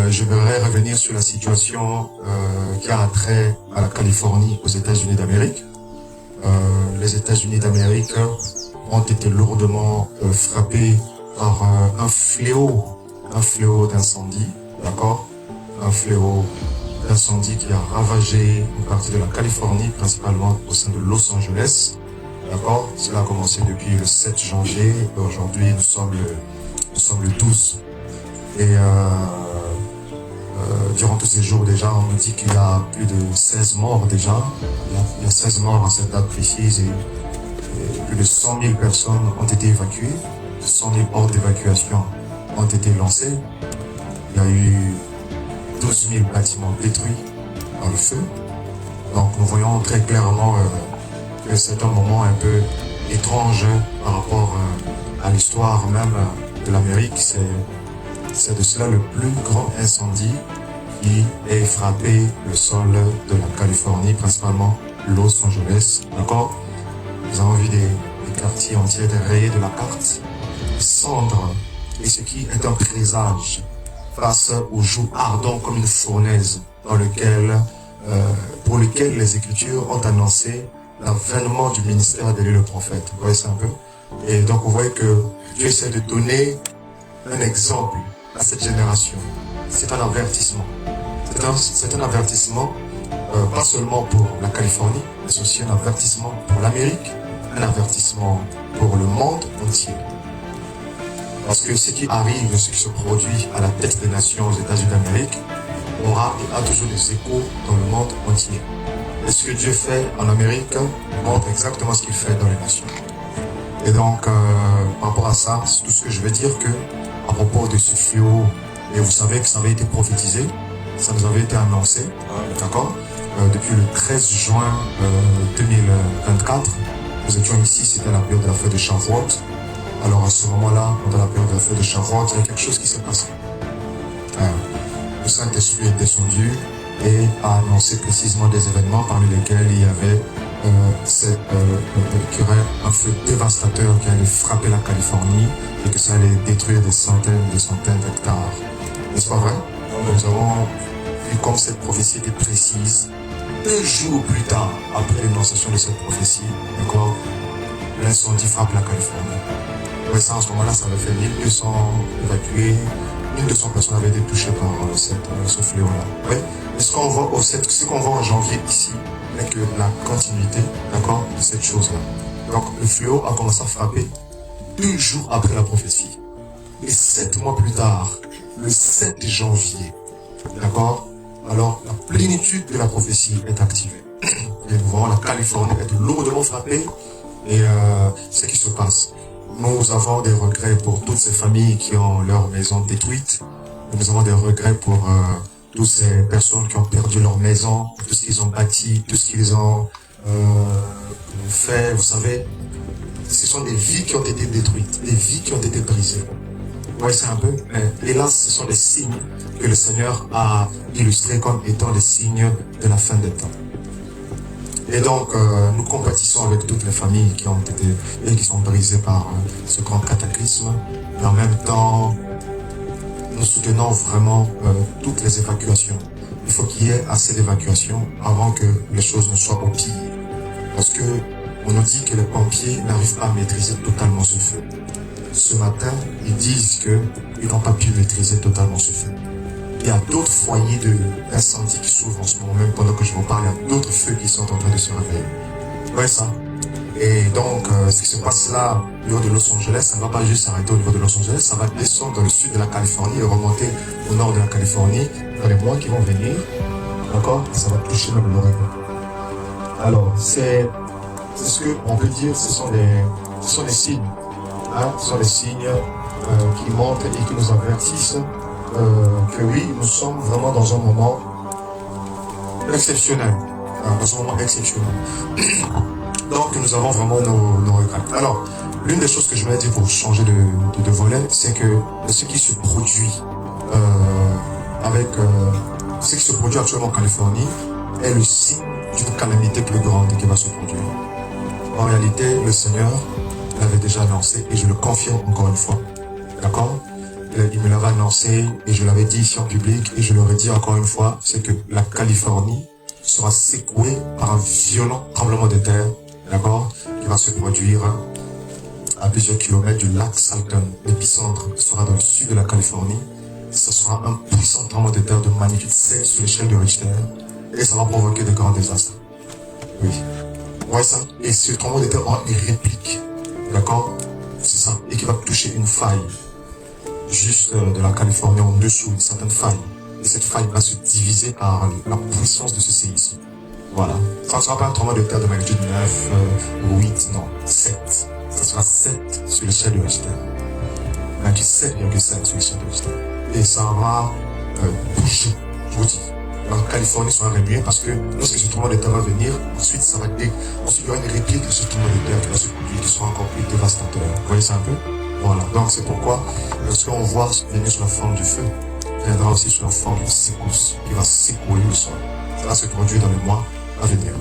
Je voudrais revenir sur la situation qui a trait à la Californie aux États-Unis d'Amérique. Les États-Unis d'Amérique ont été lourdement frappés par un fléau d'incendie, d'accord? Un fléau d'incendie qui a ravagé une partie de la Californie, principalement au sein de Los Angeles, d'accord? Cela a commencé depuis le 7 janvier, et aujourd'hui nous sommes le 12. Et durant tous ces jours déjà, on nous dit qu'il y a plus de 16 morts déjà. Il y a 16 morts à cette date précise et plus de 100 000 personnes ont été évacuées. 100 000 ordres d'évacuation ont été lancés. Il y a eu 12 000 bâtiments détruits par le feu. Donc nous voyons très clairement que c'est un moment un peu étrange par rapport à l'histoire même de l'Amérique. C'est de cela le plus grand incendie qui ait frappé le sol de la Californie, principalement Los Angeles. D'accord? Nous avons vu des quartiers entiers rayés de la carte, cendres, et ce qui est un présage face aux jours ardents comme une fournaise pour lequel les Écritures ont annoncé l'avènement du ministère d'Élie le prophète. Vous voyez ça un peu? Et donc vous voyez que Dieu essaie de donner un exemple à cette génération. C'est un avertissement. C'est un avertissement pas seulement pour la Californie, mais c'est aussi un avertissement pour l'Amérique, un avertissement pour le monde entier. Parce que ce qui arrive, ce qui se produit à la tête des nations aux États-Unis d'Amérique aura et a toujours des échos dans le monde entier. Et ce que Dieu fait en Amérique montre exactement ce qu'il fait dans les nations. Et donc, par rapport à ça, c'est tout ce que je veux dire que à propos de ce fléau, et vous savez que ça avait été prophétisé, ça nous avait été annoncé, d'accord, depuis le 13 juin 2024. Nous étions ici, c'était la période de la fête de Shavuot. Alors à ce moment-là, pendant la période de la fête de Shavuot, il y a quelque chose qui s'est passé. Le Saint-Esprit est descendu et a annoncé précisément des événements parmi lesquels il y avait qu'il y aurait un feu dévastateur qui allait frapper la Californie et que ça allait détruire des centaines d'hectares. N'est-ce pas vrai? Nous avons vu comme cette prophétie était précise. 2 jours plus tard, après l'énonciation de cette prophétie, d'accord, l'incendie frappe la Californie. Ouais, ça, en ce moment-là, ça avait fait 1200 évacués, 1200 personnes avaient été touchées par ce fléau-là. Ouais. Et ce qu'on voit en janvier ici n'est que la continuité, d'accord, de cette chose-là. Donc, le fléau a commencé à frapper 2 jours après la prophétie. Et 7 mois plus tard, le 7 janvier, d'accord, alors la plénitude de la prophétie est activée. Et nous voyons la Californie être lourdement frappée. Et ce qui se passe, nous avons des regrets pour toutes ces familles qui ont leur maison détruite. Nous avons des regrets pour toutes ces personnes qui ont perdu leur maison, tout ce qu'ils ont bâti, tout ce qu'ils ont fait. Vous savez, ce sont des vies qui ont été détruites, des vies qui ont été brisées. Vous voyez ça un peu? Mais hélas, ce sont des signes que le Seigneur a illustrés comme étant des signes de la fin des temps. Et donc, nous compatissons avec toutes les familles qui ont été et qui sont brisées par ce grand cataclysme. Et en même temps, nous soutenons vraiment toutes les évacuations. Il faut qu'il y ait assez d'évacuations avant que les choses ne soient au pire. Parce que on nous dit que les pompiers n'arrivent pas à maîtriser totalement ce feu. Ce matin, ils disent qu'ils n'ont pas pu maîtriser totalement ce feu. Il y a d'autres foyers d'incendie qui s'ouvrent en ce moment, même pendant que je vous parle, il y a d'autres feux qui sont en train de se réveiller. Vous voyez ça? Et donc, ce qui se passe là, au niveau de Los Angeles, ça ne va pas juste s'arrêter au niveau de Los Angeles, ça va descendre dans le sud de la Californie et remonter au nord de la Californie dans les mois qui vont venir. D'accord? Ça va toucher même l'Oregon. Alors, c'est ce qu'on peut dire, ce sont des signes. Hein? Ce sont des signes qui montrent et qui nous avertissent que oui, nous sommes vraiment dans un moment exceptionnel. Dans un moment exceptionnel. Donc, nous avons vraiment nos regrets. Alors, l'une des choses que je voulais dire pour changer de volet, c'est que ce qui se produit ce qui se produit actuellement en Californie est le signe d'une calamité plus grande qui va se produire. En réalité, le Seigneur l'avait déjà annoncé et je le confirme encore une fois. D'accord? il me l'avait annoncé et je l'avais dit ici en public et je le redis encore une fois, c'est que la Californie sera secouée par un violent tremblement de terre, d'accord, qui va se produire à plusieurs kilomètres du lac Salton. L'épicentre sera dans le sud de la Californie. Ce sera un puissant tremblement de terre de magnitude 7 sur l'échelle de Richter et ça va provoquer de grands désastres. Oui. Ouais, ça. Et ce tremblement de terre aura une réplique, d'accord, c'est ça, et qui va toucher une faille juste de la Californie en dessous, une certaine faille. Et cette faille va se diviser par la puissance de ce séisme. Voilà. Ça ne sera pas un tremblement de terre de magnitude 9, 8, non, 7. Ça sera 7 sur l'échelle de Richter. Magnitude 7,5 sur l'échelle de Richter. Et ça va bouger, je vous dis. La Californie sera remuée parce que lorsque ce tremblement de terre va venir, ensuite il y aura une réplique de ce tremblement de terre qui va se produire, qui sera encore plus dévastateur. Vous voyez ça un peu? Voilà. Donc c'est pourquoi, lorsqu'on voit venir sous la forme du feu, viendra aussi sous la forme d'une secousse qui va secouer le sol. Ça va se produire dans les mois à venir.